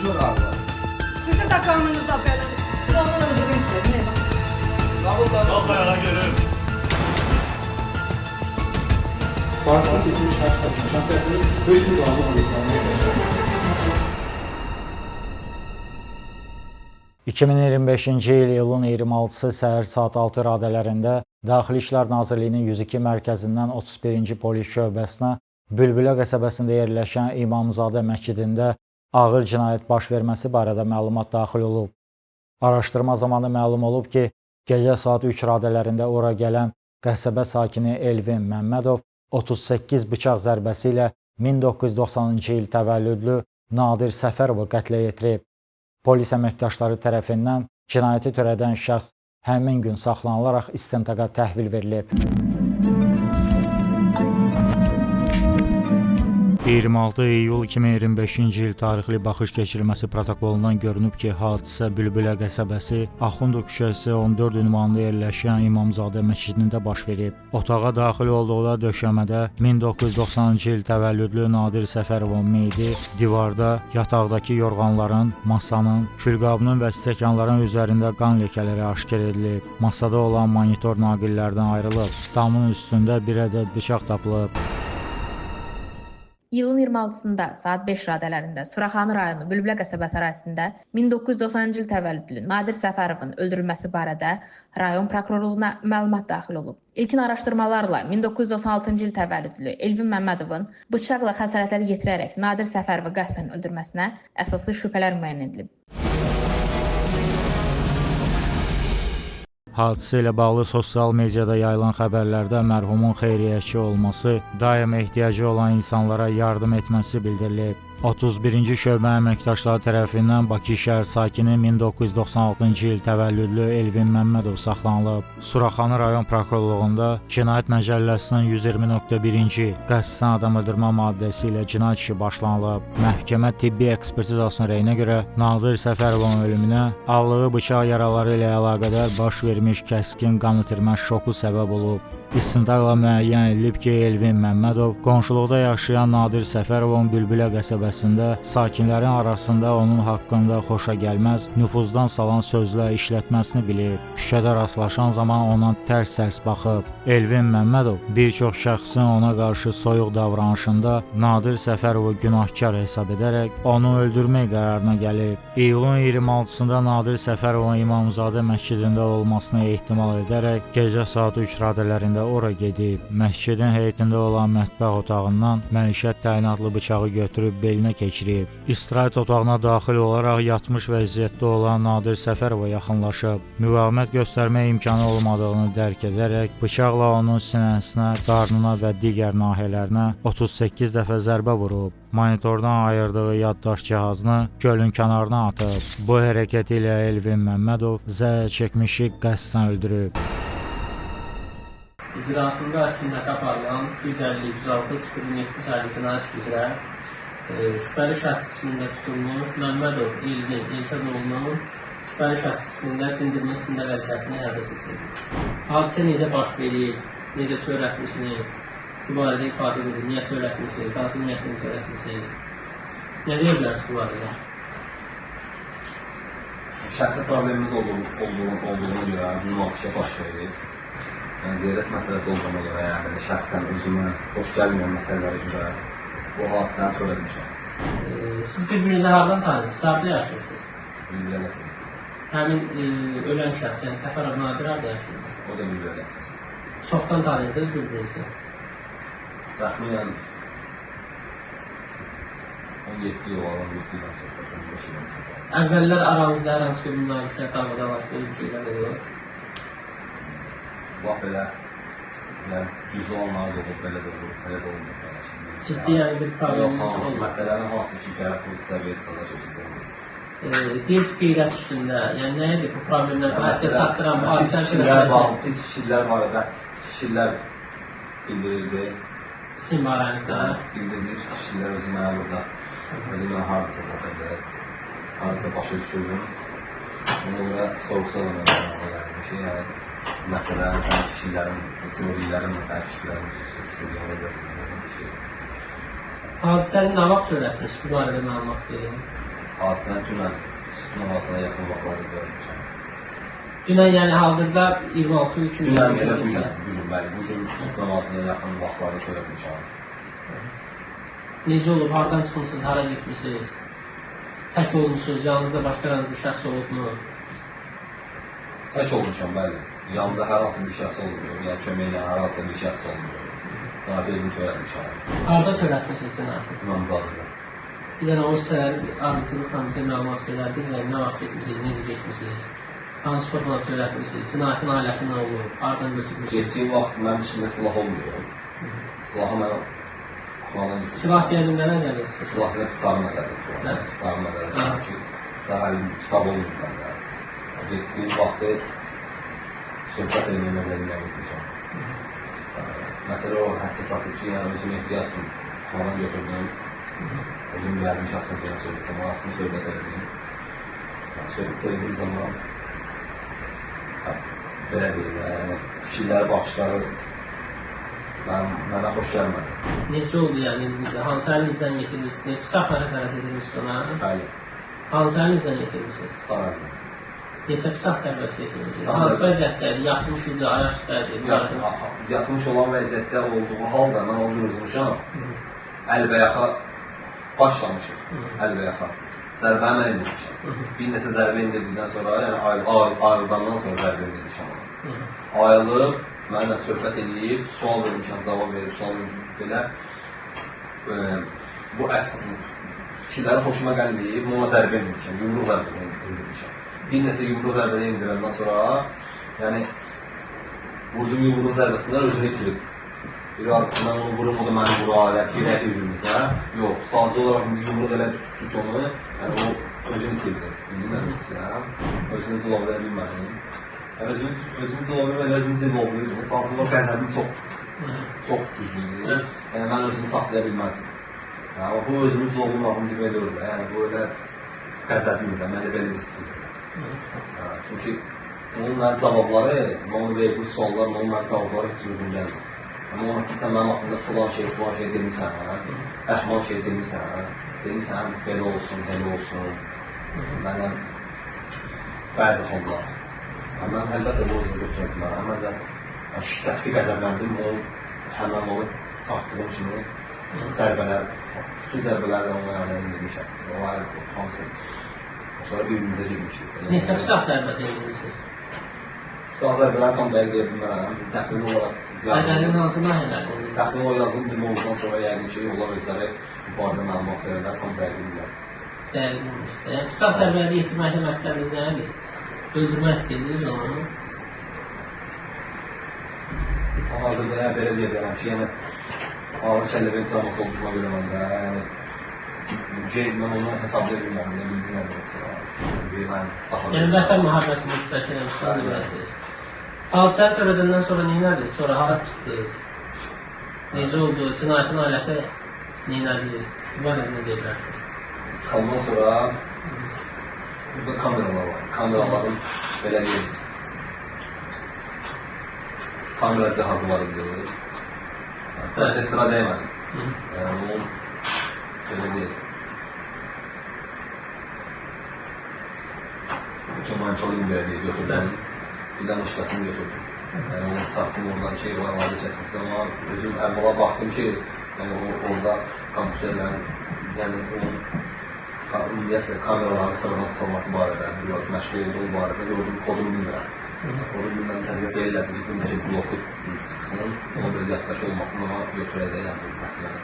konuşma galiba. Sizi de kanınıza benim. Babamı öldürmek istedim. Ne bak? Vallahi görürüm. Farsda seçilmiş kaç kadın şartları 5 bin dolarla alışlanmaya başladı. 2025-ci il iyulun 26-sı səhər saat 6 radələrində Daxili İşlər Nazirliyinin 102 mərkəzindən 31-ci polis şöbəsinə Bülbülə qəsəbəsində yerləşən İmamzadə məscidində ağır cinayət baş verməsi barədə məlumat daxil olub. Araşdırma zamanı məlum olub ki, gecə saat 3 radələrində ora gələn qəsəbə sakini Elvin Məmmədov 38 bıçaq zərbəsi ilə 1990-cı il təvəllüdlü Nadir Səfərovu qətlə yetirib. Polis əməkdaşları tərəfindən cinayəti törədən şəxs həmin gün saxlanılaraq istintaqa təhvil verilib. 26 iyul 2025-ci il tarixli baxış keçirilməsi protokolundan görünüb ki, hadisə Bülbülə qəsəbəsi Axundov küçəsi 14 ünvanında yerləşən İmamzadə məscidində baş verib. Otağa daxil olduqda döşəmədə 1990-cı il təvəllüdlü Nadir Səfərovun meyidi divarda, yataqdakı yorğanların, masanın, külqabının və stəkanların üzərində qan ləkələri aşkar edilib. Masada olan monitor naqillərdən ayrılıb. Damın üstündə bir ədəd bıçaq tapılıb. İyulun 26-sında saat 5 radələrində Suraxanı rayonu Bülbülə qəsəbəsi ərazisində 1990-cı il təvəllüdlü Nadir Səfərovun öldürülməsi barədə rayon prokurorluğuna məlumat daxil olub. İlkin araşdırmalarla 1996-cı il təvəllüdlü Elvin Məmmədovun bıçaqla xəsarətlər yetirərək Nadir Səfərovu qəsdən öldürməsinə əsaslı şübhələr müəyyən edilib. Hadisə ilə bağlı sosial mediada yayılan xəbərlərdə mərhumun xeyriyyəçi olması, daima ehtiyacı olan insanlara yardım etməsi bildirilib. 31-ci şöbə əməkdaşları tərəfindən Bakı şəhər sakini 1996-cı il təvəllüdlü Elvin Məmmədov saxlanılıb. Suraxanı rayon prokurorluğunda Cinayət Məcəlləsinin 120.1-ci qəsdən adam öldürmə maddəsi ilə cinayət işi başlanılıb. Məhkəmə tibbi ekspertizasının rəyinə görə Nadir Səfərovun ölümünə aldığı bıçaq yaraları ilə əlaqədar baş vermiş kəskin qan itirmə şoku səbəb olub. İstintaqla müəyyən edilib ki, Elvin Məmmədov qonşuluqda yaşayan Nadir Səfərovun Bülbülə qəsəbəsində sakinlərin arasında onun haqqında xoşagəlməz, nüfuzdan salan sözlər işlətməsini bilib. Küçədə rastlaşan zaman ona tərs-tərs baxıb. Elvin Məmmədov bir çox şəxsin ona qarşı soyuq davranışında Nadir Səfərovu günahkar hesab edərək onu öldürmək qərarına gəlib. İyulun 26-sında Nadir Səfərovun İmamzadə məscidində olmasını ehtimal edərək gecə saat 3 radələrində ora gedib. Məscidin heyətində olan mətbəx otağından məişət təyinatlı bıçağı götürüb belinə keçirib. İstirahət otağına daxil olaraq yatmış vəziyyətdə olan Nadir Səfərova yaxınlaşıb. Müqavimət göstərmə imkanı olmadığını dərk edərək bıçaqla onun sinəsinə, qarnına və digər nahiyələrinə 38 dəfə zərbə vurub. Monitordan ayırdığı yaddaş cihazını gölün kənarına atıb. Bu hərəkəti ilə Elvin Məmmədov zərər çəkmişi qəsdən öldürüb. İcraatında istintaq aparılan 250-106-07 sayılı cinayət işi üzrə şübhəli şəxs qismində tutulmuş Məmmədov Elvin Elşadoğlu'nun şübhəli şəxs qismində dindirmə istintaq əziyyətini həyata keçirildi. Hadisə necə baş verir, necə törətmişsiniz, bu barədə ifadə verin, niyə törətmişsiniz, hansı niyyətini törətmişsiniz, nə deyə bilərsiniz bu barədə? Şəxsi problemimiz olduğuna görə münaqişə baş verir. Yəni, qeyrət məsələsi olduğuna görə, yəni şəxsən özümə xoş gəlməyən məsələlərə görə bu hadisəni törətmişəm. Siz bir-birinizə hardan tanırsınız? Harada yaşayırsınız? Bülbülə qəsəbəsi. Həmin ölən şəxs, yəni Səfərov Nadir harada yaşayır? O da Bülbülə qəsəbəsi. Çoxdan tanıyırdınız bir-birinizi? Təxminən 17 yıl olan 17 ildən sonra. Əvvəllər aranızda hər hansı bir münaqişə, davada-dalaş, böyle bir şeylər olur? Bax belə, cüzü olanlar da olur, belə də olur, belə də olmur. Ciddi yəni bir probleminiz olur. Məsələnin hansı ki, gəlib bu səviyyət sada şəkildə olur. Dins qeyrət üstündə, yəni nə edir bu problemlər, hadisə çatdıran, bu hadisə pis fikirlər barədə fikirlər bildirildi. Sizin barənizdə? Bildirildi, pis fikirlər özü mənə burada. Özü mənə hardasa satırdı, hardasa başa düşürdüm. Ona görə soğuqsa da mənə gəlmişim, yəni məsələn, sənin fikirlərin, teorilərin, sənin fikirlərin, hadisəni nə vaxt öyrətmiş, bu barədə məlumat verin. hadisəni dünən sütun havasına yaxın vaxtlarda görmüşəm. Dünən, yəni hazırda 26 Dünən elə bu gün, bəli, bu gün sütun havasına yaxın vaxtlarda görmüşəm. Necə olub, hardan çıxmışsınız, hara getmişsiniz? Tək olmuşsunuz, yanınızda başqa bir şəxs olubmu? Tək olmuşam, bəli. Yanımda hər hansı bir şəxs olmuyor, yəni köməklə hər hansı bir şəxs olmuyor. Cinayəti özüm törətmişəm. Harada törətmişsiniz cinayəti? İmamzadıda. Bir dənə o səhər ardıcılıqla bizə məlumat verərdiniz, yəni nə vaxt getmişsiniz, necə getmişsiniz? Hansı formada törətmişsiniz, cinayətin aləti nə olub, hardan götürmüşsünüz? Getdiyim vaxt mənim içində silah olmuyor. Silahı mən kulağına getirdim. Silah deyəndə nə nəzər edirsiniz? Silahı da pisarı nəzərdir. Pisarı nəzərdir ki, pisarı olmuyor məndə. Getdiyim vaxtı söhbət eləmək nəzərindən getirmişəm. Məsələ o hətta satır ki, yəni özüm ehtiyacsın, kulağına götürdüm. Özüm gəldim şəxsən görə söhbətəm, haqqını söhbət elədim. Söhbət elədiyim zaman belə deyil, yəni fikirləri, baxışları mənə xoş gəlmədi. Necə oldu yəni, hansı əlinizdən yetirmişsiniz? Pisaqla rəsarət edilmişsiniz ona? Bəli, Hansı əlinizdən yetirmişsiniz? sağ əlimdə. Neçə pisaq sərbəst yetirmişsiniz? Hansı vəziyyətdədir? Yatmış idi, ayaq üstədir? Yatmış olan vəziyyətdə olduğu halda mən onu üzmüşəm, əl-bəyaxa başlamışıq, əl-bəyaxa. Zərbəni mən indirmişəm. Bir neçə zərbə indirdikdən sonra, yəni ayrılandan sonra zərbə indirmişəm ona. Ayrılıb, mənimlə söhbət edib, sual vermişəm, cavab verib, sual verib belə. Bu fikirləri xoşuma gəlməyib, ona zərbə indirmişəm, yumruq zərbə indirmişəm. Bir neçə yumruq zərbədə indirəndən sonra, yəni vurdum yumruq zərbəsində özünü itirib. Bir mən onu vurum, o da məni vura, yəni girək bir-birimizə. Yox, sadəcə olaraq yumruq elə tutdu ki onu, yəni o özünü itirdi. Bilmirəm istəyirəm, özünü zılovlaya bilmədim. Özünü zılovlaya özünü zılovlayırdım. Sadəcə olaraq qəzəbim çox güclüydü. Yəni mən özümü saxlaya bilməzdim. Yəni bu özümü zılovlamağım demək deyil, yəni bu elə qəzəbimdir, mən elə belə istəyirdim. Çünki onun mənim cavabları, onun verdiyi suallar, onun mənim cavabları heç uyğun gəlmir. Amma ona ki, sən mənim haqqında filan şey demirsən, əhman şey demirsən, belə olsun, elə olsun. Mənim bəzi xonlar. Mən əlbəttə bu özünü götürəm, mən də şiddətli qəzəbləndim, həmən onu saxdığım kimi zərbələr, bütün zərbələrdən ona yana indirmişəm. O ayrı hamısı. Sonra bir-birimizə girmişik. Neçə pisaq sərbəst indirmişsiniz? Pisaq zərbələri tam dəqiq deyə bilmərəm, təxmini olaraq. Bədəlin hansı nahiyələrdə? Təxmini o yazılıb demək olduqdan sonra yəqin ki, onlar özləri bu barədə məlumat verirlər, tam dəqiq bilmirlər. Dəqiq bilmirsə. Pisaq sərbələri yetirməkdə məqsədiniz nədir? Öldürmək istəyirsiniz onu? Hazırda belə deyə bilərəm ki, yəni ağır kəlləbəyin travması olduğuna görə məndə, mən onu hesablaya bilmərəm, nə bildiyin əlbəsi var. Yəni vətən müharibəsində iştirak eləmişsiniz. Hadisəni törədəndən sonra neynədiniz? Sonra hara çıxdınız? Necə oldu? Cinayətin aləti neynədiniz? Bu nə deyə bilərsiniz? Çıxandan sonra burada kameralar var. Kameraların belə deyil. Kamera cihazı var idi. Prosesora dəymədim. Yəni onun belə deyil. Bütün monitoring verdiyi götürdüm. Bir də muşkasını götürdüm. Yəni onu saxdım oradan ki, varlarda kəsilsin, amma özüm əvvəla baxdım ki, yəni orada kompüterlərin, yəni onun ümumiyyətlə kameraların sırrına tutulması barədə, biraz məşğul olduğu barədə gördüm, kodunu bilmirəm. Kodunu bilməm, təbii belə elədim ki, bundakı bloku çıxsın, ona belə yaddaş olmasın, ona götürədə yəni məsələni.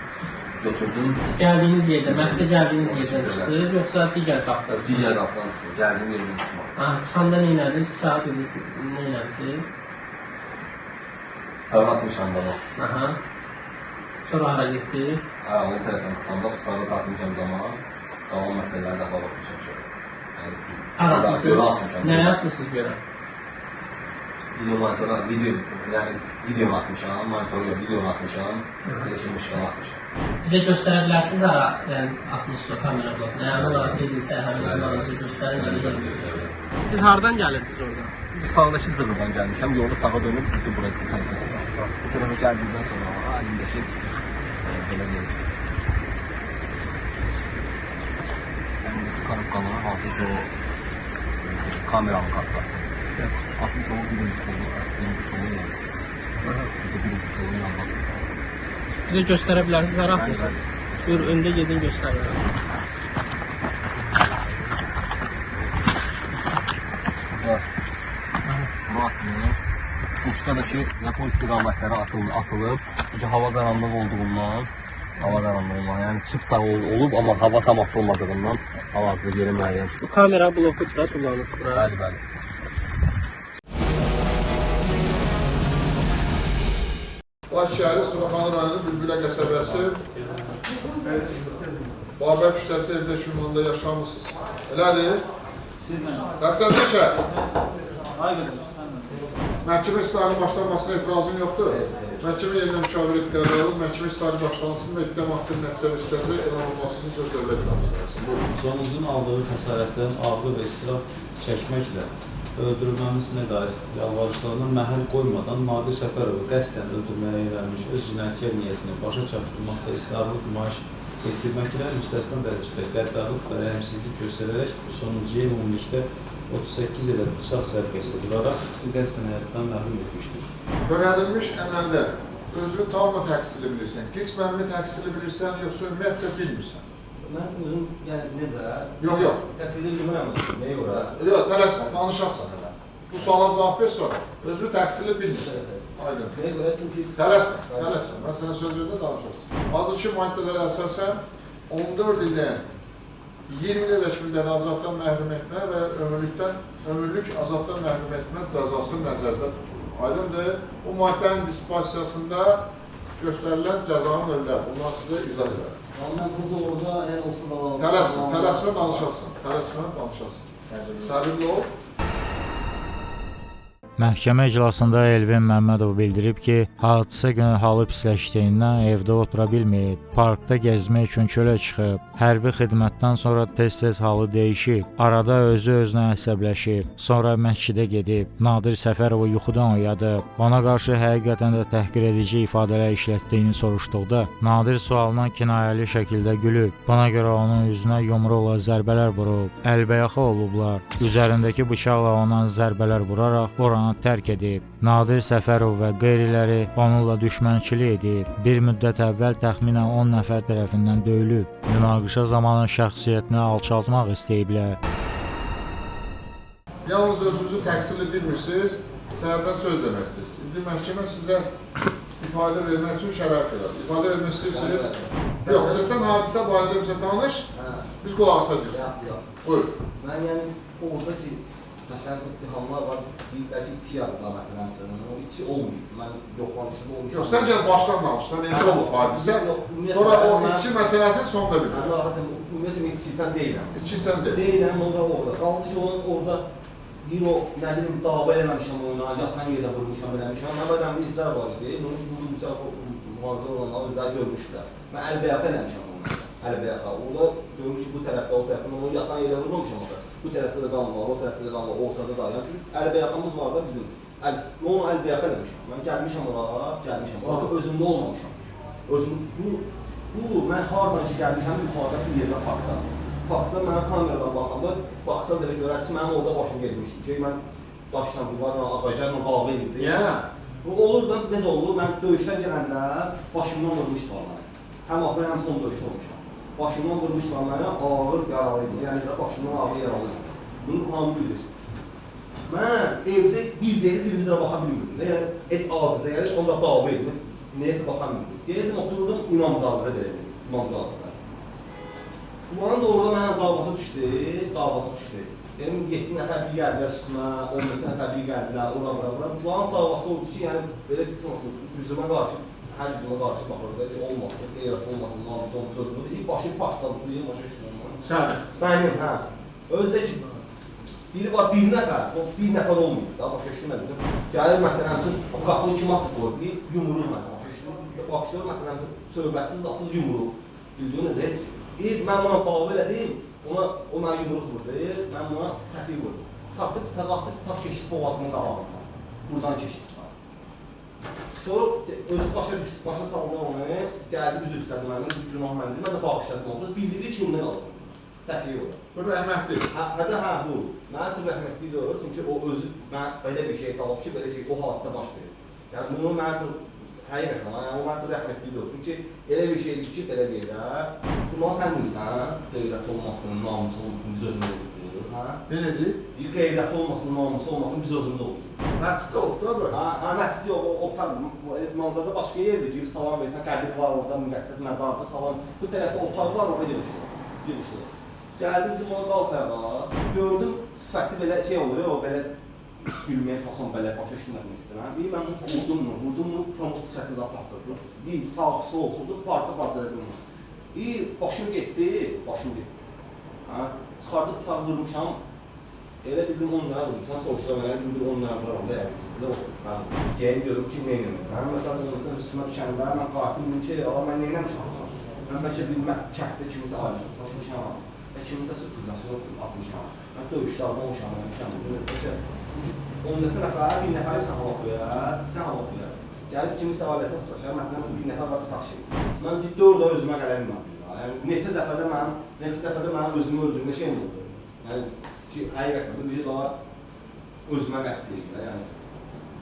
Götürdüm. Gəldiyiniz yerdə, məsələ gəldiyiniz yerdən çıxdınız, yoxsa digər qapıdan? Digər qapıdan çıxdım, gəldiyim yerdən çıxdım. Çıxanda nə elədiniz? Bir saat ediniz, nə eləmişsiniz? Sarı atmışam da o. Sonra hara getdiniz? Onun tərəfdən çıxanda sarı atmışam da o. Qalan məsələləri də baxmışam şöyle. Hara atmışsınız? Nəyə atmışsınız görə? Video monitora, video atmışam, monitora video atmışam, birləşim ışıqını atmışam. Bizə göstərə bilərsiniz hara atmışsınız o kamera blokuna? Yəni olaraq dediysə, həmin bizə göstərin, yəni gəlmişsiniz. Siz hardan gəlirsiniz orada? Sağdakı zırhdan gəlmişəm, yolda sağa dönüb bütün buraya gəlmişəm. Bu tərəfə gəldikdən sonra əlimdəki belə deyil. Əlimdəki çıxarıb qalanı hansı ki o kameranın kartası. 60 olub birinci kolu yandı. Birinci kolu yandı. Bizə göstərə bilərsiniz, Araq? Buyur, öndə gedin göstərin. Bunu atılır. Uçda da ki, Yapon istiqamətləri atılıb. Çünki hava qaranlıq olduğundan, yəni çip sağ olub, amma hava tam açılmadığından hal-hazırda yeri müəyyən. Bu kamera bloku da kullanılır bura. Bəli, bəli. Bakı şəhəri Suraxanı rayonu Bülbülə qəsəbəsi Babək küçəsi evdə şümanda yaşamısınız. Elədir? Sizlə. Məqsəd neçə? Aygıdır. Məhkəmə istihari başlanmasına etirazın yoxdur. Məhkəmə yerinə müşavirət qərar alır. Məhkəmə istihari başlansın və ittiham haqqının nəticə hissəsi elan olmasının söz dövlət qanunundasın. Buyurun. Sonucun aldığı xəsarətdən ağrı və istirab çəkməklə öldürülməməsinə dair yalvarışlarına məhəl qoymadan Nadir Səfərovu qəsdən öldürməyə yönəlmiş öz cinayətkar niyyətini başa çatdırmaqda istiharlıq nümayiş etdirməklə müstəsna dərəcədə qəddarlıq və rəhimsizlik göstərərək sonuncuya ümumilikdə 38 ədəd bıçaq zərbəsi vuraraq qəsdən həyatdan məhrum etmişdir. Törədilmiş əməldə özünü tamamı təqsirli bilirsən, qismənmi təqsirli bilirsən, yoxsa ümumiyyətcə bilmirsən? Mən özüm, yəni necə? Yox. Təqsirdə bilmirəm, nəyə görə? Yox, tələsmə, danışarsan elə. Bu suala cavab ver sonra. Özünü təqsirli bilmirsən. Aydın. Nəyə görə? Çünki... Tələsmə. Mən sənə söz verdə danışarsın. Hazırki maddələrə əsasən 14 ildən 20 ilədək müddət azaddan məhrum etmə və ömürlük azaddan məhrum etmə cəzası nəzərdə tutulur. Aydındır, bu maddənin dispensiyasında göstərilən cəzanın növləri. Bunlar sizə izah edər. Mən bu orada, yəni olsa da... Tələsmə danışarsın. Səbirli ol. Məhkəmə iclasında Elvin Məmmədov bildirib ki, hadisə günü halı pisləşdiyindən evdə otura bilməyib, parkda gəzmək üçün çölə çıxıb, hərbi xidmətdən sonra tez-tez halı dəyişib, arada özü-özünə əsəbləşib, sonra məscidə gedib, Nadir Səfərovu yuxudan oyadıb, ona qarşı həqiqətən də təhqir edici ifadələr işlətdiyini soruşduqda, Nadir sualından kinayəli şəkildə gülüb, buna görə onun üzünə yumruqla zərbələr vurub, əlbəyaxa olublar, üzərindəki bıçaqla ona zərbələr vuraraq oranı tərk edib. Nadir Səfərov və qeyriləri onunla düşmənçilik edib. Bir müddət əvvəl təxminən 10 nəfər tərəfindən döyülüb. Münaqişə zamanı şəxsiyyətini alçaltmaq istəyiblər. Yalnız özünüzü təqsirli bilmirsiniz, səhərdən söz demək istəyirsiniz. İndi məhkəmə sizə ifadə vermək üçün şərait verir. İfadə vermək istəyirsiniz? Yox, elə sən hadisə barədə bizə danış, biz qulaq asacağız. Buyur. Mən yəni oradakı məsələn, ittihamlar var, deyirlər ki, içi yazılar məsələn, o içi olmayıb, mən yoxlanışında olmuşam. Yox, sən gəl başdan danış, necə olub hadisə, sonra o içki məsələsini sonda bilir. Mən zaten ümumiyyətlə içkilsən deyiləm. İçkilsən deyil. Deyiləm, orada. Qaldı ki, onun orada deyir o, nə bilim, dava eləməmişəm ona, yatan yerdə vurmuşam, eləmişəm. Mən bədəm bir izah var idi, onu mühafizə olanlar özləri görmüşdülər. Mən əlbəyaxa eləmişəm onu, əlbəyaxa. Orada görmüş ki, bu tərəfdə, o tərəfdə, onu yatan yerdə vurmamışam orada. Bu tərəfdə də qan var, o tərəfdə də qan var, ortada da. Yəni, əlbəyaxamız var da bizim. Mən onu əlbəyaxa eləmişəm. Mən gəlmişəm ora, özümdə olmamışam. Bu, mən haradan ki gəlmişəm, yuxarıdakı Yezə parkda. Parkda mənim kameradan baxanda, baxsaz elə görərsiniz, mənim orada başım gelmişdi ki, mən daşla, divarla, ağaclarla bağlı edirdi. Bu olur da, necə olur, mən döyüşdən gələndə başımdan vurmuşdular mənə. Həm apır, həm son döyüş olmuşam. Başımdan vurmuşlar mənə, ağır yaralıydı. Yəni də başımdan ağır yaralıydı. Bunu hamı bilir. Mən evdə bir deri televizora baxa bilmirdim. Yəni, et adizə, yəni onda dava edim, neyəsə baxa bilmirdim. Deyirdim, oturdum İmamzalıda deyirdim, İmamzalıda. Bunun da orada mənə davası düşdü. Benim 7 nəfər bir gəldilər üstümə, 15 nəfər bir gəldilər, ora. Bunun davası oldu ki, yəni belə bir sınırsın, üzümə qarşı. Hər cümlə qarşı baxırdı, olmasın, qeyrət olmasın, namus olmasın sözünü. İlk başı partladıcıyım, başa düşürəm. Sən? Mənim, hə. Özdə ki, biri var, bir nəfər olmuyor da, başa düşürəm. Gəlir məsələn, qapını kim açıq qoyur, bir yumruq mənə, başa düşürəm. Baxışlar məsələn, söhbətsiz, asız yumruq. Bildiyiniz, mən buna dava elədim, o mənə yumruq vurdu, mən buna tətik vurdum. Saxtıb, sağ keçdi boğazımın qabağından. Buradan keçdi sağ. Sonra özü başa saldı onu, gəldi, üzr istədi mənim, günah məndir, mən də bağışladım onu, bildirir kimdən aldım. təklif olur. Bu rəhmətli. Hə, bu. Mən üçün rəhmətli olur, çünki o özü mən belə bir şey salıb ki, belə şey, o hadisə baş verir. Yəni bunu mən üçün həqiqətən, yəni o mən üçün rəhmətli olur. Çünki elə bir şeydir ki, belə deyir də, buna sən demirsən, qeyrət olmasın, namus olmasın, biz özümüz olmasın, hə? Necə? Qeyrət olmasın, namus olmasın, biz özümüz olmasın. Məsciddə olub da bu. Hə, məscid yox, o manzarada başqa yerdir, girib salam versən, qəbir var orada, müqəddəs məzarda salam, bu tərəfdə otaq var, orada girişir. Gəldim, dedim, ona qalx ayağa, gördüm, sifəti belə şey olur, o belə gülməyə fason belə başa düşmədimi istəyirəm. Bir mən bunu vurdum mu, tam o sifəti zat tapdırdım. Bir sağ, sol, parça elədim. Bir başım getdi. Çıxardım, bıçağı vurmuşam. Elə bildim 10 lira vurmuşam, soruşlar mənə, bildim 10 lira vuram da yəni. Belə olsun istəyirəm. Gəlin görüm ki, nə eləməm. Mən məsələn, üstümə düşəndə, mən kartım bir şey alam, mən nə eləmişəm? Mən bəlkə bilməm, kətdə kimisə ailəsi saçmışam. Kimisə sürprizdən atmışam. Mən döyüşlərdə olmuşam. Bəlkə 10 nəfər, bir nəfəri sən hava qoyar. Gəlib kimisə ailəsi saçmışam, məsələn, bir nəfər var tutaq şey. Mən 4 ay özümə qələm bilməmişim. Yəni, neçə dəfədə mənim özümü öldürmə şeyim oldu. Yəni, ki, həqiqətən, bu daha özümə qəsd edir, yəni,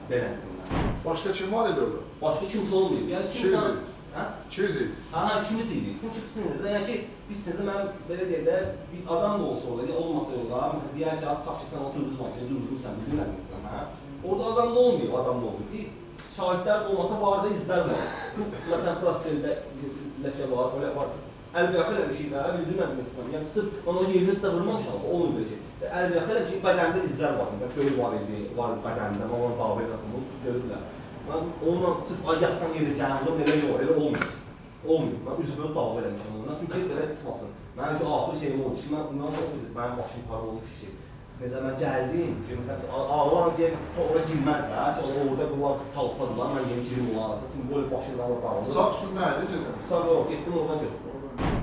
belənsinlər. Başqa kim var idi orada? Başqa kimsə olmayıb. Yəni, kimsə... 200 idi. Hə, 200 idi. Çünki bizsiniz də, yəni ki, bizsiniz də mən belə deyək də, bir adam da olsa orada, olmasa orada, deyər ki, tutaq ki, sən o turizm açın, turizmsən, bilmirsən, hə? Orada adam da olmuyor, Bir şahidlər də olmasa, var da izlər var. Məsələn, proseldə ləkə var, öyle var. Əlbəxə eləmişik də, bildirmədim, yəni sırf onun yerini sizə vurmamışam, olmuyor belə şey. Əlbəxə eləmişik, bədəndə izlər var, böyük var idi, var bədəndə, onun dağı eləsin, bunu görürlər. Mən onunla sırf yatqan yerdə gəlməm, elə yox, elə olmuyor. Mən üzböld dağı eləmişəm onunla, çünki belə çıxmasın. Mənim ki, axır şeyim oldu ki, mən çox dedim, mənim başım yuxarı olmuş ki, mesela mən gəldim, ki, məsələn, ağlan gəlməsə, oraya girməzlər, ki, orada bunlar talpadılar, mən yeni girim onlar arasında, çünki böyle başımda alır dağılır. Sağ üstündə idi, gedim. Sağ yox, getdim oradan götürdüm.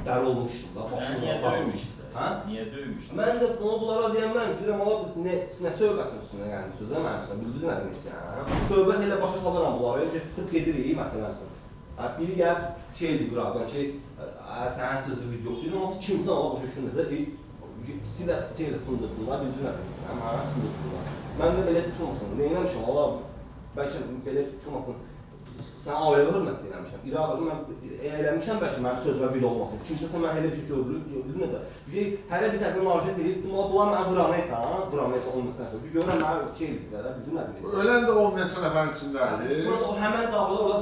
Dəri olmuşdu da, başımda dağılmışdı. Niyə döymüşdü? Mən də bunlara deyəmərəm ki, nə söhbətin üstünə gəlmiş sözə mənim üstünə, bildin nə demişsən? Söhbət elə başa salıram bunları, çıxıb gedirik, məsələn. Biri gəl, şeydir qıraqdan ki, sənin sözü video yoxdur, amma kimsə ona başa düşürməsə ki, silə sındırsınlar, bildin nə demişsən, sındırsınlar. Mən də belə çıxmasın, neynəmişəm, Allah, bəlkə belə çıxmasın. Sən ailəvi hörməsi eləmişəm, İraqlı mən eləmişəm bəlkə mənim sözümə vil olmasın. Kimsəsə mən elə bir şey görürük, necə? Hələ bir tərəfə marifət edib, bunlar mənə vuranaysan, olmasın. Görürəm mənə şey edirlər, bildin nə demək? Ölən də olmayan nəfərin içindədir. Burası o həmən dağda orada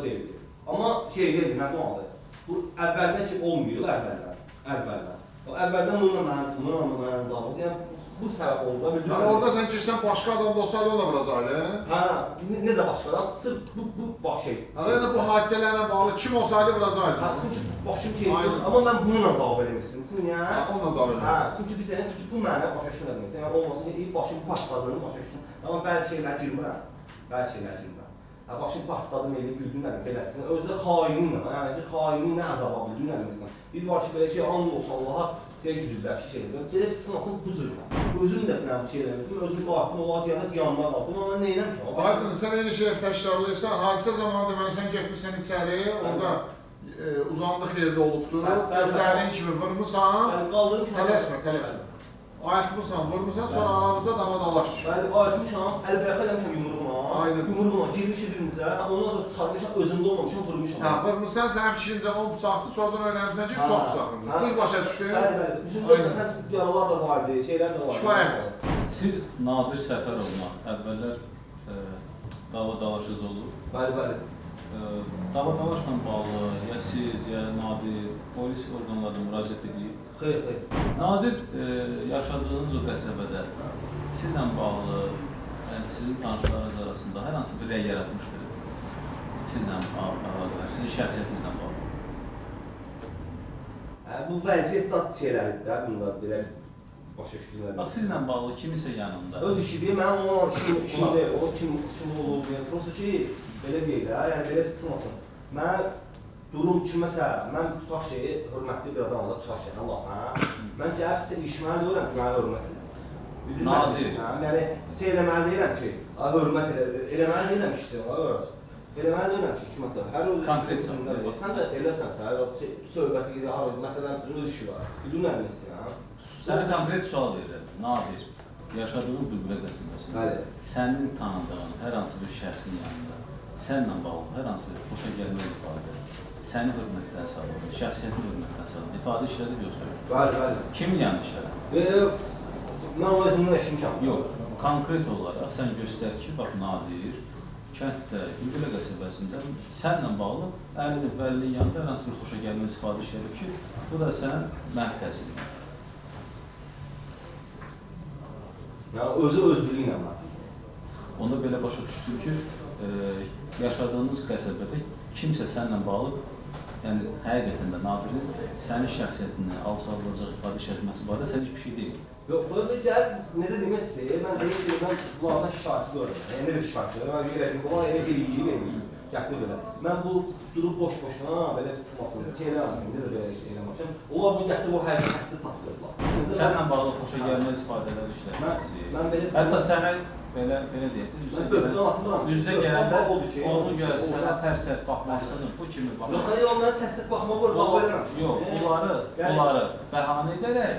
deyildi. Amma şey deyildi, nə olmadı? Bu əvvəldən ki olmuyor, əvvəldən. Əvvəldən bununla mənim davamız, yəni bu səbəb oldu da, bildin nə? Yəni orada sən girsən, başqa adam da olsaydı, o da vuracaqdı? Hə, necə başqa adam? Sırf bu şey. Yəni bu hadisələrlə bağlı kim olsaydı vuracaqdı? Hə, çünki başım şey yox, amma mən bununla dava eləmişdim. Çünki Hə, onunla dava eləmişdim. Çünki biz yəni, çünki bu mənə başa düşmədiniz. Yəni olmasın ki, başım partladığını başa düşdüm. Amma bəzi şeylər girmirəm. Başım partladım, elə bildin nədir, beləsin. Özü xainliklə, yəni ki, xainliklə əzaba bildin nədir məsələn. Bir var ki, belə şey, and olsa Allaha, deyək ki, düzlər şey edir. Elə ki, çıxmasın bu cürlə. Özüm də biləm şey eləmişdim, özüm qartım olar deyəndə dayanma qaldım, amma mən neyləmişəm? Aydın, sən eyni şey təşkillarlayırsan, hadisə zamanı deməli sən getmişsən içəri, orada uzanlıq yerdə olubdur, gözlərdiyin kimi vurmusan, tələsmə. Ayıtmışsan, vurmusan, sonra aranızda dama dalaş düşür. Bəli, ayıtmışam, əl-bəyəxə eləmişəm yumruğuma, girmişim birimizə, ondan sonra çıxarmışam, özümdə olmamışam, vurmuşam. Hə, vurmuşsan, sənin fikrincə o bıçaqdır, sonradan öyrənmişsən ki, çox bıçaqdır. Düz başa düşdü. Bəli, bizim yaralar da vardı, şeylər də vardı. Kifayət. Siz Nadir Səfərovla əvvəllər dava dalaşınız olur. Bəli. Dava dalaşla bağlı, ya siz, ya Nadir, polis orqanlarına müraciət edib. Xeyr. Nadir yaşadığınız o qəsəbədə sizlə bağlı, yəni sizin tanışlarınız arasında hər hansı bir rəy yaratmışdır sizlə bağlı, sizin şəxsiyyətinizlə bağlı? Bu vəziyyət zat şeyləridir də, bunda belə başa düşdülər. Bax, sizlə bağlı kimisə yanında? Öz işidir, mən onun işində, o kim olub, yəni, prosto ki, belə deyil də, yəni belə çıxmasın. Mən durum kiməsə, mən tutaq şeyi, hörmətli bir adam da tutaq şeyi, Allah, mən gəlib sizə işməli deyirəm ki, mənə hörmət edir. Nadir. Yəni, sizə eləməli deyirəm ki, hörmət eləməli deyirəm işdir, Eləməli deyirəm ki, məsələn, hər o Konkret sən də eləsən, hər o söhbəti gedir, məsələn, öz işi var. Bilin nəmişsin, ha? Sənə konkret sual verirəm. Nadir, yaşadığın Bülbülə qəsəbəsində sənin tanıdığın hər hansı bir şəxsin yanında sənlə bağlı hər hansı bir xoşa gəlməz ifadə, səni hörmətdən salın, şəxsiyyətin hörmətdən salın, ifadə işlədir yoxsa? Bəli. Kimin yanı işlədir? Mən o özümdən eşitmişəm. Yox, konkret olaraq sən göstər ki, bax Nadir, kənddə, Bülbülə qəsəbəsində sənlə bağlı 50 yanında hər hansı bir xoşa gəlməz ifadə işlədir ki, bu da sən mənfi təsir. Yəni, özü öz dili ilə var. Onda belə başa düşdüm ki, yaşadığınız qəsəbədə kimsə sənlə bağlı, yəni həqiqətən də Nadirin sənin şəxsiyyətini alçaldılacaq ifadə işlətməsi barədə sən hiçbir şey deyil. Yox, bu gəl, necə demək mən deyim ki, mən bunlardan şikayəti görürəm. Yəni, nədir şikayəti? Mən görürəm, bunlar elə eləyib, gətir belə. Mən bu durub boş-boşuna, belə bir çıxmasın, necə belə eləmişəm. Onlar bu gətirib o həqiqətdə çatdırırlar. Sənlə bağlı xoşa gəlməz ifadələr işlətməsi. Hətta sənə belə deyək, üzə gələndə onu görə sənə tərs-tərs baxmasını, bu kimi baxmasını. Yox, mən tərs-tərs baxmaq var, bax eləməmişim. Yox, bunları bəhanə edərək,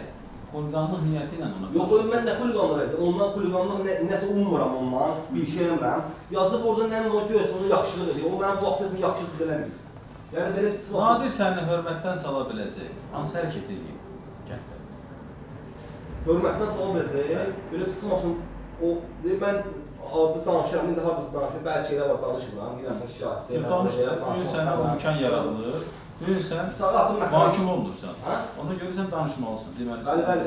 xuliqanlıq niyyəti ilə ona... Yox, mən nə xuliqanlıq edəcəm? Ondan xuliqanlıq nəsə ummuram ondan, bir şey eləmirəm. Yazıb orada nə o görsə, onu yaxşılıq edir. O mənim bu vaxtda yaxşısız eləmir. Yəni, belə çıxmasın. Nadir səni hörmətdən sala biləcək, hansı hərəkət edeyim kənddə? Hörmətdən sala biləcək, belə çıxmasın. Mən acı danışıram, indi hardası danışıram, bəzi şeylər var, danışmıram. Deyirəm, şikayətçi şeylər var. Danışdır, sənə o imkan yaradılır. Sən hakim olunursan, ona görə sən danışmalısın, deməlisən. Bəli.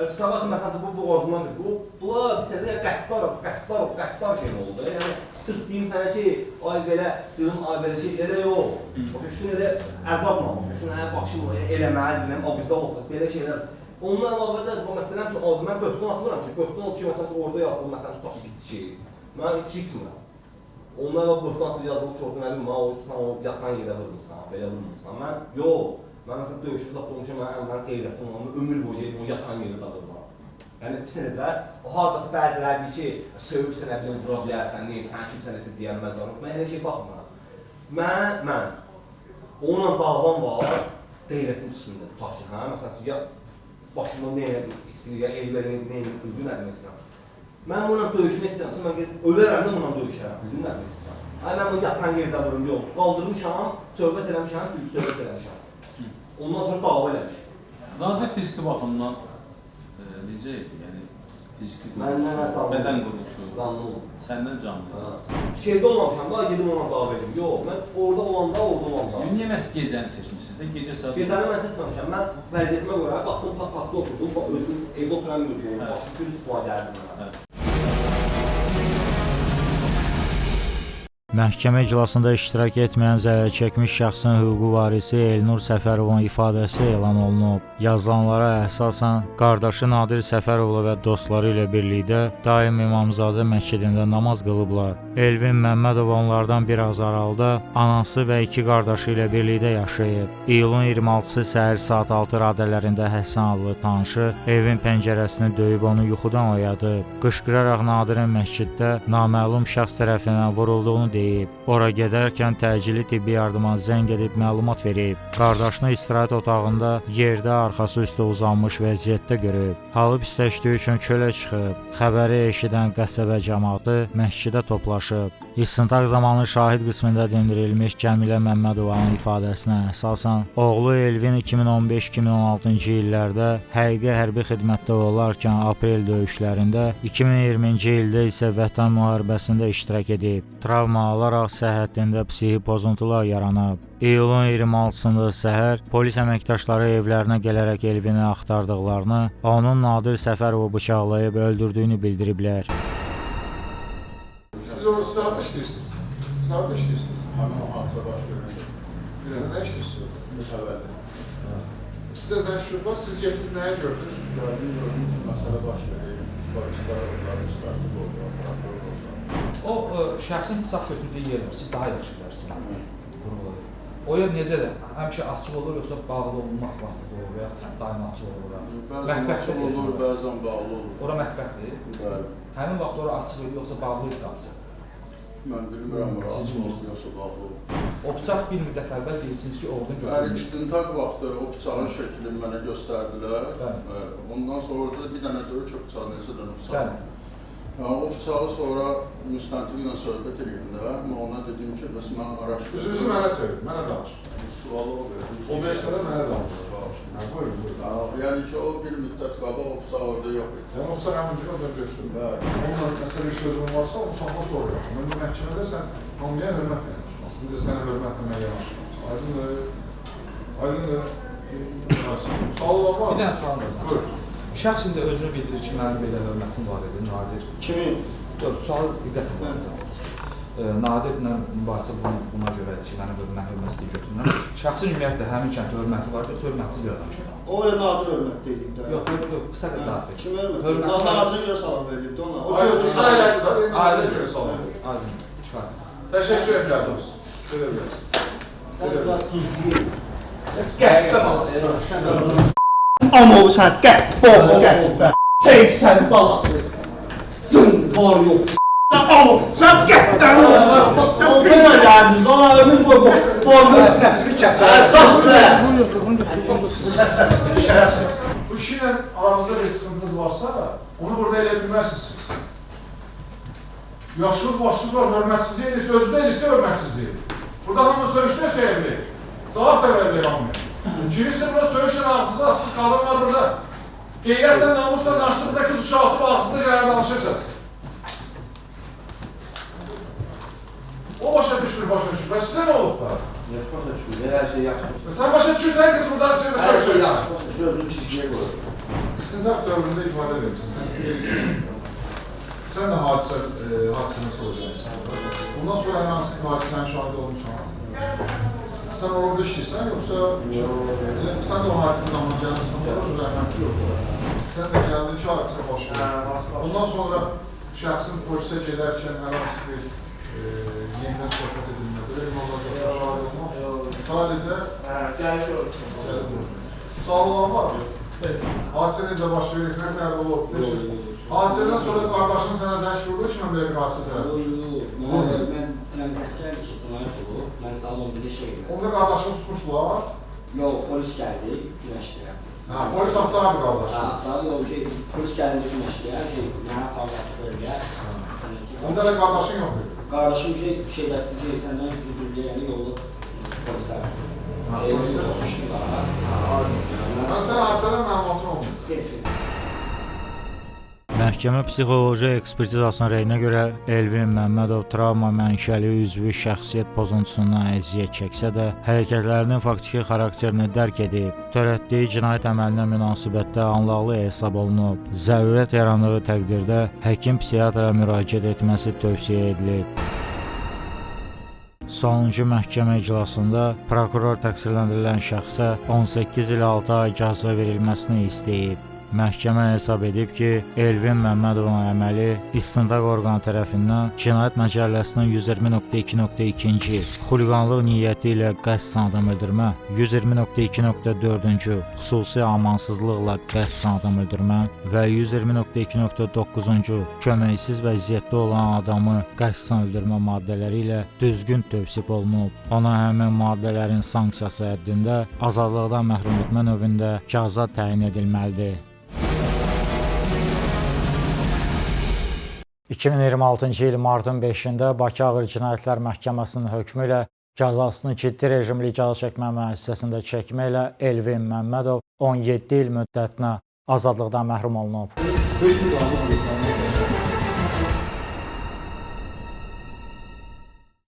Pisağatın məsələsi bu boğazından bilir. Bunlar bir sözə qəddar şey oldu. Yəni, sırf deyim sənə ki, ay belə, deyim, ay belə şey, elə yox. Başa elə əzabla, başa başım eləməli, biləm, abizə olmaq, belə şeylər. Ondan əlavə də, bu məsələn, mən böhtan atıram ki, böhtan oldu ki, məsələn, orada yazılır, məsələn, tutaq ki, bitki şeyi. Mən bitki içmirəm. Onlar böhtan atıb yazılmış orada, nə bilməm, sən o yatan yerə vurmursan, belə vurmursan. Mən, yox, mən məsələn döyüşü zat olmuşam, mən qeyrətli olmam, ömür boyu deyim, o yatan yerə dalırlar. Yəni, bir sənədə, o hardası bəziləri deyir ki, söyürsən, nə biləm, vura bilərsən, neyim, sən kimsən nəsə deyəlməz var. Mən elə şey baxmıram. Mən, onunla davam var, qeyrətin üstündə, tutaq ki, məsələn, ya başımda neylə istəyir, ya evlərə neylə qılgın ədim istəyirəm. Mən bununla döyüşmək istəyirəm, mən ölərəm də bununla döyüşərəm, qılgın ədim istəyirəm. Mən bunu yatan yerdə vurum, yox, qaldırmışam, söhbət eləmişəm, büyük söhbət eləmişəm. Ondan sonra dava eləmişəm. Nadir fiziki baxımdan necə idi, yəni fiziki bədən quruluşu, səndən canlı. Şeydə olmamışam da, gedim ona dava edim, yox, mən orada olanda. Niyə məhz gecəni seçmişsiniz də, gecə saat? Gecəni mən seçməmişəm, mən vəziyyətimə görə baxdım, pat-patlı oturdum, özüm evdə oturan mürdüm, başım bir üstüva gəldim mənə. Məhkəmə iclasında iştirak etməyən zərərçəkmiş şəxsin hüquqi varisi Elnur Səfərovun ifadəsi elan olunub. Yazılanlara əsasən qardaşı Nadir Səfərovla və dostları ilə birlikdə Daim İmamzadə məscidində namaz qılıblar. Elvin Məmmədov onlardan biraz aralıda anası və 2 qardaşı ilə birlikdə yaşayıb. İyulun 26-sı səhər saat 6 radələrində Həsən adlı tanışı evin pəncərəsini döyüb onu yuxudan oyadıb. Qışqıraraq Nadirin məsciddə naməlum şəxs tərəfindən vurulduğunu deyib. Ora gedərkən təcili tibbi yardıma zəng edib məlumat verib. Qardaşını istirahət otağında yerdə arxası üstə uzanmış vəziyyətdə görüb. Halı pisləşdiyi üçün çölə çıxıb. Xəbəri eşidən qəsəbə cəmaatı məscidə toplaşıb. İstintaq zamanı şahid qismində dindirilmiş Cəmilə Məmmədovanın ifadəsinə əsasən oğlu Elvin 2015-2016-cı illərdə həqiqi hərbi xidmətdə olarkən aprel döyüşlərində, 2020-ci ildə isə Vətən müharibəsində iştirak edib. Travma alaraq səhhətində psixi pozuntular yaranıb. İyulun 26-sında səhər polis əməkdaşları evlərinə gələrək Elvini axtardıqlarını, onun Nadir Səfərovu bıçaqlayıb öldürdüyünü bildiriblər. Siz orada sağda işləyirsiniz. Sağda işləyirsiniz. Həmin o hadisə baş verir. Bilən nə işləyirsiniz? Mütəvəlli. Sizə zəng şübhə, siz getdiniz, nəyə gördünüz? Gördüm ki, məsələ baş verir. Polislər onları çıxartıb oldular. O şəxsin bıçaq götürdüyü yer siz daha yaxşı bilərsiniz. Vurulur. O yer necədir? Həmişə açıq olur, yoxsa bağlı olmaq vaxtı olur, və yaxud daim açıq olur. Bəzən açıq olur, bəzən bağlı olur. Ora mətbəxdir? Bəli. Həmin vaxt ora açıq idi, yoxsa bağlı idi qapısı? Mən bilmirəm, razı olsun, yoxsa bağlı. O bıçaq bir müddət əvvəl deyirsiniz ki, oradan Bəli, götürülmüş. istintaq vaxtı o bıçağın şəklini mənə göstərdilər. Bəli. Ondan sonra da bir dənə də ölçü bıçağı, neçə dənə bıçaq. Bəli. O bıçağı sonra müstəntiq ilə söhbət edəndə, mən ona dedim ki, bəs mən araşdırdım. Üzünüzü mənə çevir, mənə danış. Sualı o verdim. O məsələ mənə danış. Buyurun, buyurun. Yəni ki, o bir müddət qabaq o bıçaq orada yox idi. Yəni o bıçaq həmin gün orada götürün. Onunla məsələ bir sözün varsa, onu sonuna sonra yapın. Mən bu məhkəmədə sən hamıya hörmətlə yanaşmasın. Biz də sənə hörmətlə mən yanaşırıq. Aydındır. Sual olan var mı? Bir dənə sual var. Buyur. Şəxsin də özünü bildirir ki, mənim belə hörmətim var idi, Nadir. Kimin? Sual diqqət edin. Nadirlə mübahisə buna görə ki, mən hörmətliyi götürürəm. Şəxsin ümumiyyətlə həmin kəndə hörməti var, yoxsa hörmətsiz bir adam ki? O elə Nadir hörmət deyilib də. Yox, qısa cavab ver. Kim hörmət? Nadirə görə salam verilib də ona. O Aydın, gözünü izah elədi da, Nadirə görə salam. Aydın, kifayət. Təşəkkür edəcəyik. Şöyle bir. Sən biraz gizli. Qəhvə balası. Amovu sən qəhvə. Şey sən balası. Var yox. Sən qəhvə balası. Sən qəhvə gəldin. Valla ömür boyu formu səsini kəsər. Səsini şərəfsiz. Bu işlə aranızda bir sıkıntınız varsa, onu burada elə bilməzsiniz. Yaşınız, başınız var, hörmətsizliyi eləyirsə, özünüzü eləyirsə hörmətsizliyi. Burada hamı söyüşdə söyləyilir. Cavab da verə bilir hamıya. Girirsin burada söyüşlə ağzınızda, siz qadın var burada. Qeyrətlə, namusla qarşısında burada kız uşağı atıb ağzınızda gələn danışırsınız. O başa düşmür, başa düşmür. Və sizə nə olub da? Yaxşı başa düşür, hər şey yaxşı. Sən başa düşürsən kız burada içində Hər şey söyüşdə. yaxşı başa düşür, özünü şişkiyə qoyur. İstintaq dövründə ifadə verirsən, təsdiq edirsən. Sən də hadisəni soracaqsan. Bundan sonra hər hansı bir hadisənin şahidi olmuşsan. Sən orada işləyirsən, yoxsa sən də o hadisənin zamanı gəlirsən, orada rəhmətli yoxdur. Sən də gəldin ki, hadisə baş verir. Bundan sonra şəxsin polisə gedərkən hər hansı bir yenidən söhbət edilmə, belə imamlarca şahid olmaq. Sadəcə sual olan var mı? Hadisə necə baş verir, nə tərəf olub? Hadisədən sonra qardaşın sənə zəng vurdu ki, mən belə bir hadisə tərəf. Mən zəkər ki, cinayət olub, mən salon bir şey edirəm. Onda qardaşını tutmuşlar. Yox, polis gəldi, güneşləyəm. Polis axtarardı qardaşı. Axtardı, yox, polis gəldində güneşləyəm, mənə aparlatdı bölgə. Onda elə qardaşın yox idi? Qardaşım şeydə, səndən güdürlüyə, yəni yolda polislər. Mən sənə hadisədən məlumatın olmuyor. Xeyr. Məhkəmə psixoloji ekspertizasının rəyinə görə Elvin Məmmədov travma mənşəli üzvü şəxsiyyət pozuntusundan əziyyət çəksə də, hərəkətlərinin faktiki xarakterini dərk edib, törətdiyi cinayət əməlinə münasibətdə anlaqlı hesab olunub, zərurət yarandığı təqdirdə həkim psixiatra müraciət etməsi tövsiyə edilib. Sonuncu məhkəmə iclasında prokuror təqsirləndirilən şəxsə 18 il 6 ay cəza verilməsini istəyib. Məhkəmə hesab edib ki, Elvin Məmmədovun əməli istintaq orqanı tərəfindən Cinayət Məcəlləsinin 120.2.2-ci xuliqanlıq niyyəti ilə qəsdən adam öldürmə, 120.2.4-cü xüsusi amansızlıqla qəsdən adam öldürmə və 120.2.9-cu köməksiz vəziyyətdə olan adamı qəsdən öldürmə maddələri ilə düzgün tövsif olunub. Ona həmin maddələrin sanksiyası həddində azadlıqdan məhrum etmə növündə cəza təyin edilməlidir. 2026-cı il martın 5-də Bakı Ağır Cinayətlər Məhkəməsinin hökmü ilə cəzasını ciddi rejimli cəza çəkmə müəssisəsində çəkmə ilə Elvin Məmmədov 17 il müddətinə azadlıqdan məhrum olunub.